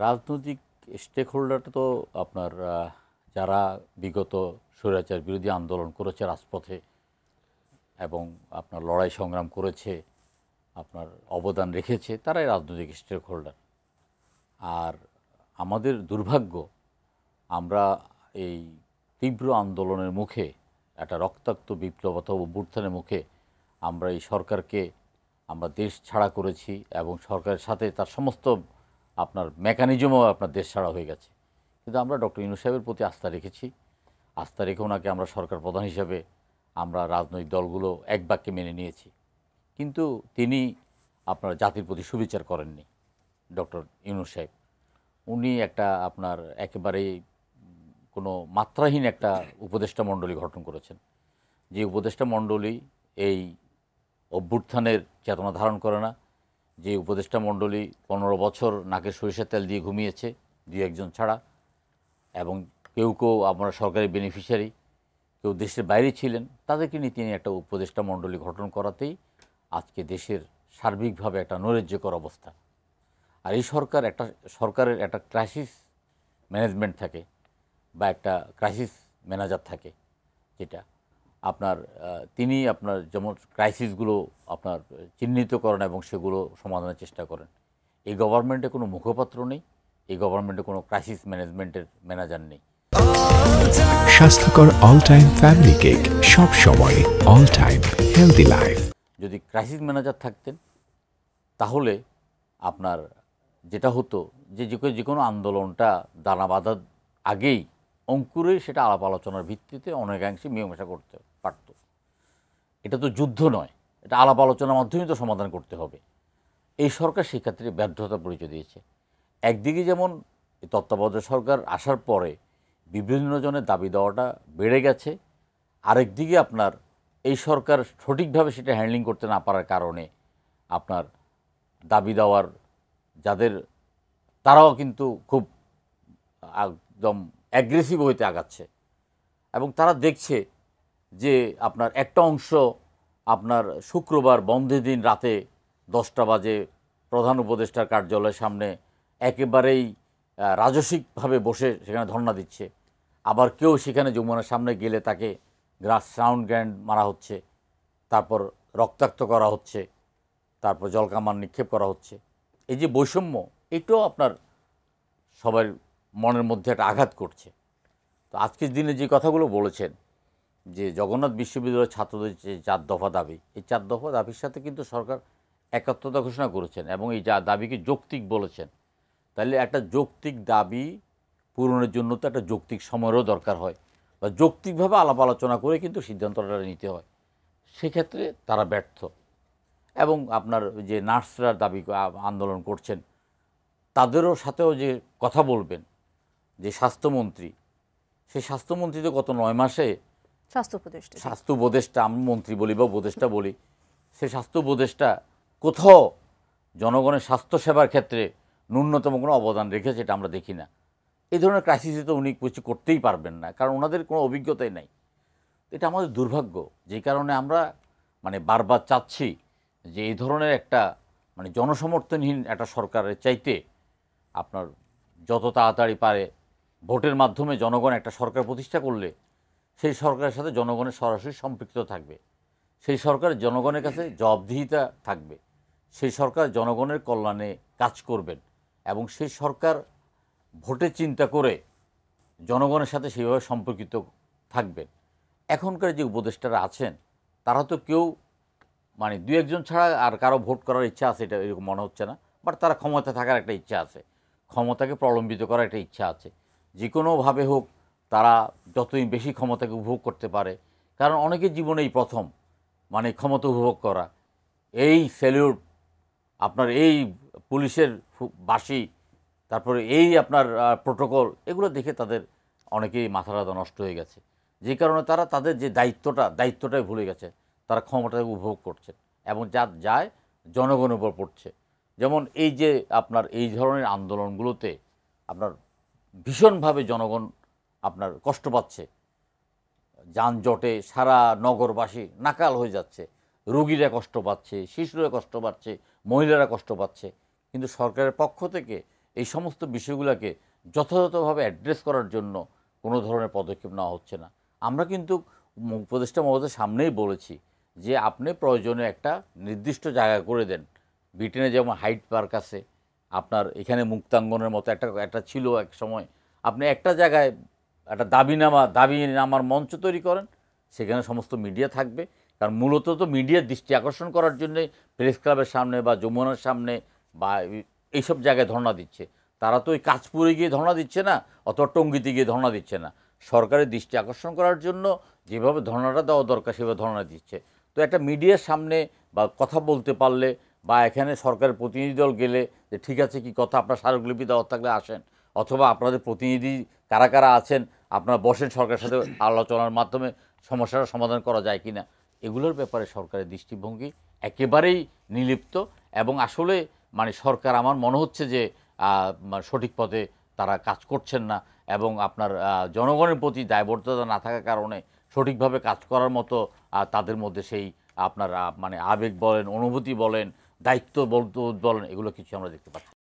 রাজনৈতিক stake holder তো আপনার যারা বিগত স্বৈরাচার বিরোধী আন্দোলন করেছে রাজপথে এবং আপনার লড়াই সংগ্রাম করেছে, আপনার অবদান রেখেছে, তারাই রাজনৈতিক স্টেক হোল্ডার। আর আমাদের দুর্ভাগ্য, আমরা এই তীব্র আন্দোলনের মুখে, একটা রক্তাক্ত বিপ্লব অথবা অভ্যুত্থানের মুখে আমরা এই সরকারকে আমরা দেশ ছাড়া করেছি এবং সরকারের সাথে তার সমস্ত আপনার মেকানিজমও আপনার দেশ ছাড়া হয়ে গেছে। কিন্তু আমরা ডক্টর ইউনূস সাহেবের প্রতি আস্থা রেখেছি। আস্থা রেখে ওনাকে আমরা সরকার প্রধান হিসাবে আমরা রাজনৈতিক দলগুলো এক বাক্যে মেনে নিয়েছি। কিন্তু তিনি আপনার জাতির প্রতি সুবিচার করেননি ডক্টর ইউনূস সাহেব। উনি একটা আপনার একেবারেই কোনো মাত্রাহীন একটা উপদেষ্টা মণ্ডলী গঠন করেছেন, যে উপদেষ্টা মণ্ডলী এই অভ্যুত্থানের চেতনা ধারণ করে না, যে উপদেষ্টা মণ্ডলী 15 বছর নাকে সরিষার তেল দিয়ে ঘুমিয়েছে দুই একজন ছাড়া, এবং কেউ কেউ আমরা সরকারি বেনিফিশিয়ারি, কেউ দেশের বাইরে ছিলেন, তাদেরকে নিয়ে তিনি একটা উপদেষ্টা মণ্ডলী গঠন করাতেই আজকে দেশের সার্বিকভাবে একটা নৈরাজ্যকর অবস্থা। আর এই সরকারের একটা ক্রাইসিস ম্যানেজমেন্ট থাকে বা একটা ক্রাইসিস ম্যানেজার থাকে, যেটা আপনার তিনি আপনার যেমন ক্রাইসিসগুলো আপনার চিহ্নিত করেন এবং সেগুলো সমাধানের চেষ্টা করেন। এই গভর্নমেন্টে কোনো মুখপাত্র নেই, এই গভর্নমেন্টে কোনো ক্রাইসিস ম্যানেজমেন্টের ম্যানেজার নেই। স্বাস্থ্যকর অল টাইম ফ্যামিলি কেক, সব সময় অল টাইম হেলদি লাইফ। যদি ক্রাইসিস ম্যানেজার থাকতেন তাহলে আপনার যেটা হতো যে কোনো আন্দোলনটা দানা বাঁধার আগেই অঙ্কুরে সেটা আলাপ আলোচনার ভিত্তিতে অনেকাংশে মীমাংসা করতে পারত। এটা তো যুদ্ধ নয়, এটা আলাপ আলোচনার মাধ্যমেই তো সমাধান করতে হবে। এই সরকার সেই ক্ষেত্রে ব্যর্থতার পরিচয় দিয়েছে। একদিকে যেমন তত্ত্বাবধায়ক সরকার আসার পরে বিভিন্ন জনের দাবি দেওয়াটা বেড়ে গেছে, আরেকদিকে আপনার এই সরকার সঠিকভাবে সেটা হ্যান্ডলিং করতে না পারার কারণে আপনার দাবি দেওয়ার যাদের, তারাও কিন্তু খুব একদম অ্যাগ্রেসিভ হইতে আগাচ্ছে এবং তারা দেখছে যে আপনার একটা অংশ আপনার শুক্রবার বন্ধের দিন রাতে 10টা বাজে প্রধান উপদেষ্টার কার্যালয়ের সামনে একেবারেই রাজসিকভাবে বসে সেখানে ধর্ণা দিচ্ছে। আবার কেউ সেখানে যমুনার সামনে গেলে তাকে সাউন্ড গ্র্যান্ড মারা হচ্ছে, তারপর রক্তাক্ত করা হচ্ছে, তারপর জলকামান নিক্ষেপ করা হচ্ছে। এই যে বৈষম্য, এটাও আপনার সবার মনের মধ্যে একটা আঘাত করছে। তো আজকের দিনে যে কথাগুলো বলেছেন যে জগন্নাথ বিশ্ববিদ্যালয়ের ছাত্রদের যে 4 দফা দাবি, এই 4 দফা দাবির সাথে কিন্তু সরকার একাত্মতা ঘোষণা করেছেন এবং এই দাবিকে যৌক্তিক বলেছেন। তাহলে একটা যৌক্তিক দাবি পূরণের জন্য তো একটা যৌক্তিক সময়েরও দরকার হয়, বা যৌক্তিকভাবে আলাপ আলোচনা করে কিন্তু সিদ্ধান্তটা নিতে হয়। সেক্ষেত্রে তারা ব্যর্থ। এবং আপনার যে নার্সরা দাবি আন্দোলন করছেন, তাদেরও সাথেও যে কথা বলবেন যে স্বাস্থ্যমন্ত্রী, সেই স্বাস্থ্যমন্ত্রী তো গত 9 মাসে স্বাস্থ্য উপদেষ্টা, আমি মন্ত্রী বলি বা উপদেষ্টা বলি, সে স্বাস্থ্য উপদেষ্টা কোথাও জনগণের স্বাস্থ্যসেবার ক্ষেত্রে ন্যূনতম কোনো অবদান রেখেছে এটা আমরা দেখি না। এই ধরনের ক্রাইসিসে তো উনি কিছু করতেই পারবেন না, কারণ ওনাদের কোনো অভিজ্ঞতাই নাই। এটা আমাদের দুর্ভাগ্য, যেই কারণে আমরা বারবার চাচ্ছি যে এই ধরনের একটা জনসমর্থনহীন একটা সরকারের চাইতে আপনার যত তাড়াতাড়ি পারে ভোটের মাধ্যমে জনগণ একটা সরকার প্রতিষ্ঠা করলে সেই সরকারের সাথে জনগণের সরাসরি সম্পৃক্ত থাকবে, সেই সরকার জনগণের কাছে জবাবদিহিতা থাকবে, সেই সরকার জনগণের কল্যাণে কাজ করবেন এবং সেই সরকার ভোটের চিন্তা করে জনগণের সাথে সেইভাবে সম্পর্কিত থাকবেন। এখনকার যে উপদেষ্টারা আছেন তারা তো কেউ দু একজন ছাড়া আর কারো ভোট করার ইচ্ছা আছে এটা এরকম মনে হচ্ছে না, বাট তারা ক্ষমতা থাকার একটা ইচ্ছা আছে, ক্ষমতাকে প্রলম্বিত করার একটা ইচ্ছা আছে। যে কোনোভাবে হোক তারা যতই বেশি ক্ষমতাকে উপভোগ করতে পারে, কারণ অনেকের জীবনে এই প্রথম ক্ষমতা উপভোগ করা, এই স্যালিউট আপনার, এই পুলিশের বাঁশি, তারপরে এই আপনার প্রোটোকল, এগুলো দেখে তাদের অনেকেই মাথা রাধা নষ্ট হয়ে গেছে। যে কারণে তারা তাদের যে দায়িত্বটাই ভুলে গেছে, তারা ক্ষমতাকে উপভোগ করছে এবং যা যায় জনগণের উপর পড়ছে। যেমন এই যে আপনার এই ধরনের আন্দোলনগুলোতে আপনার ভীষণভাবে জনগণ আপনার কষ্ট পাচ্ছে, যানজটে সারা নগরবাসী নাকাল হয়ে যাচ্ছে, রোগীরা কষ্ট পাচ্ছে, শিশুরা কষ্ট পাচ্ছে, মহিলারা কষ্ট পাচ্ছে, কিন্তু সরকারের পক্ষ থেকে এই সমস্ত বিষয়গুলোকে যথাযথভাবে অ্যাড্রেস করার জন্য কোনো ধরনের পদক্ষেপ নেওয়া হচ্ছে না। আমরা কিন্তু উপদেষ্টা মহোদয়ের সামনেই বলেছি যে আপনি প্রয়োজনে একটা নির্দিষ্ট জায়গা করে দেন। ব্রিটেনে যেমন হাইড পার্ক আছে, আপনার এখানে মুক্তাঙ্গনের মতো একটা ছিল এক সময়, আপনি একটা জায়গায় একটা দাবিনামার মঞ্চ তৈরি করেন, সেখানে সমস্ত মিডিয়া থাকবে। কারণ মূলত তো মিডিয়ার দৃষ্টি আকর্ষণ করার জন্যে প্রেস ক্লাবের সামনে বা যমুনার সামনে বা এইসব জায়গায় ধর্ণা দিচ্ছে। তারা তো ওই কাঁচপুরে গিয়ে ধর্ণা দিচ্ছে না, অথবা টঙ্গীতে গিয়ে ধর্ণা দিচ্ছে না, সরকারের দৃষ্টি আকর্ষণ করার জন্য যেভাবে ধর্ণাটা দেওয়া দরকার সেভাবে ধর্ণা দিচ্ছে। তো একটা মিডিয়ার সামনে বা কথা বলতে পারলে, বা এখানে সরকারের প্রতিনিধি দল গেলে যে ঠিক আছে কি কথা, আপনার স্মারকলিপি দেওয়ার থাকলে আসেন, অথবা আপনাদের প্রতিনিধি কারা কারা আছেন আপনারা বসেন, সরকারের সাথে আলোচনার মাধ্যমে সমস্যার সমাধান করা যায় কি না, এগুলোর ব্যাপারে সরকারের দৃষ্টিভঙ্গি একেবারেই নির্লিপ্ত। এবং আসলে মানে সরকার আমার মনে হচ্ছে যে সঠিক পথে তারা কাজ করছেন না, এবং আপনার জনগণের প্রতি দায়বদ্ধতা না থাকার কারণে সঠিকভাবে কাজ করার মতো তাদের মধ্যে সেই আপনার মানে আবেগ বলেন, অনুভূতি বলেন, দায়িত্ব বলতে বলেন, এগুলো কিছু আমরা দেখতে পাচ্ছি।